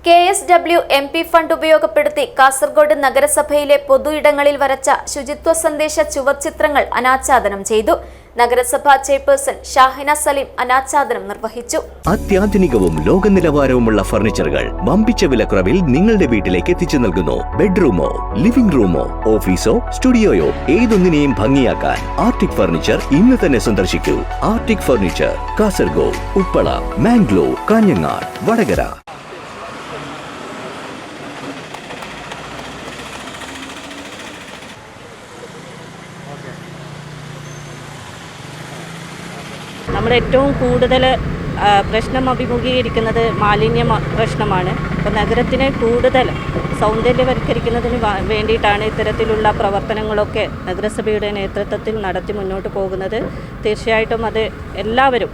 KSW MP fund ഉപയോഗപ്പെടുത്തി കാസർഗോഡ് നഗരസഭയിലെ പൊതു ഇടങ്ങളിൽ വരച്ച ശുചിത്വ സന്ദേശ ചുവർച്ചിത്രങ്ങൾ അനാച്ഛാദനം ചെയ്തു. നഗരസഭാ ചെയർപേഴ്സൺ ഷാഹിന സലീം അനാച്ഛാദനം നിർവഹിച്ചു. അത്യാധുനികവും ലോക നിലവാരവുമുള്ള ഫർണിച്ചറുകൾ വമ്പിച്ച വിലക്കുറവിൽ നിങ്ങളുടെ വീട്ടിലേക്ക് എത്തിച്ചു നൽകുന്നു. ബെഡ്റൂമോ, ലിവിംഗ് റൂമോ, ഓഫീസോ, സ്റ്റുഡിയോയോ ഏതൊന്നിനെയും ഭംഗിയാക്കാൻ ആർട്ടിക് ഫർണിച്ചർ ഇന്ന് തന്നെ സന്ദർശിക്കൂ. Arctic furniture, Kasaragod, Uppala, Mangalore, Kanhangad, Vadakara. നമ്മൾ ഏറ്റവും കൂടുതൽ പ്രശ്നം അഭിമുഖീകരിക്കുന്നത് മാലിന്യ പ്രശ്നമാണ്. അപ്പോൾ നഗരത്തിനെ കൂടുതൽ സൗന്ദര്യവൽക്കരിക്കുന്നതിന് വേണ്ടിയിട്ടാണ് ഇത്തരത്തിലുള്ള പ്രവർത്തനങ്ങളൊക്കെ നഗരസഭയുടെ നേതൃത്വത്തിൽ നടത്തി മുന്നോട്ട് പോകുന്നത്. തീർച്ചയായിട്ടും അത് എല്ലാവരും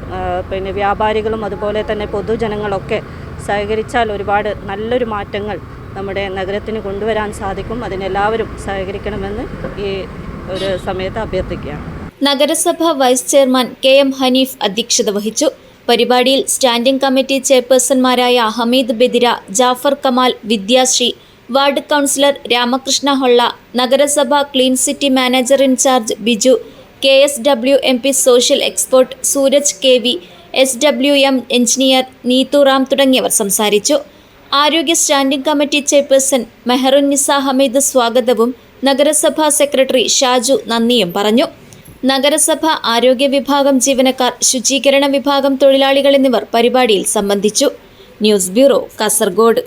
വ്യാപാരികളും അതുപോലെ തന്നെ പൊതുജനങ്ങളൊക്കെ സഹകരിച്ചാൽ ഒരുപാട് നല്ലൊരു മാറ്റങ്ങൾ നമ്മുടെ നഗരത്തിന് കൊണ്ടുവരാൻ സാധിക്കും. അതിനെല്ലാവരും സഹകരിക്കണമെന്ന് ഈ ഒരു സമയത്ത് അഭ്യർത്ഥിക്കുകയാണ്. നഗരസഭ വൈസ് ചെയർമാൻ KM ഹനീഫ് അധ്യക്ഷത വഹിച്ചു. പരിപാടിയിൽ സ്റ്റാൻഡിംഗ് കമ്മിറ്റി ചെയർപേഴ്സൺമാരായ ഹമീദ് ബെദിര, ജാഫർ കമാൽ, വിദ്യാശ്രീ, വാർഡ് കൗൺസിലർ രാമകൃഷ്ണ ഹൊള്ള, നഗരസഭ clean city manager in-charge Biju, KSW MP social expert Sooraj KV, SWM engineer Neethu Ram തുടങ്ങിയവർ സംസാരിച്ചു. ആരോഗ്യ standing committee chairperson Meharunnisa Hameed സ്വാഗതവും നഗരസഭാ സെക്രട്ടറി ഷാജു നന്ദിയും പറഞ്ഞു. നഗരസഭ ആരോഗ്യ വിഭാഗം ജീവനക്കാർ, ശുചീകരണ വിഭാഗം തൊഴിലാളികൾ എന്നിവർ പരിപാടിയിൽ സംബന്ധിച്ചു. News bureau, Kasaragod.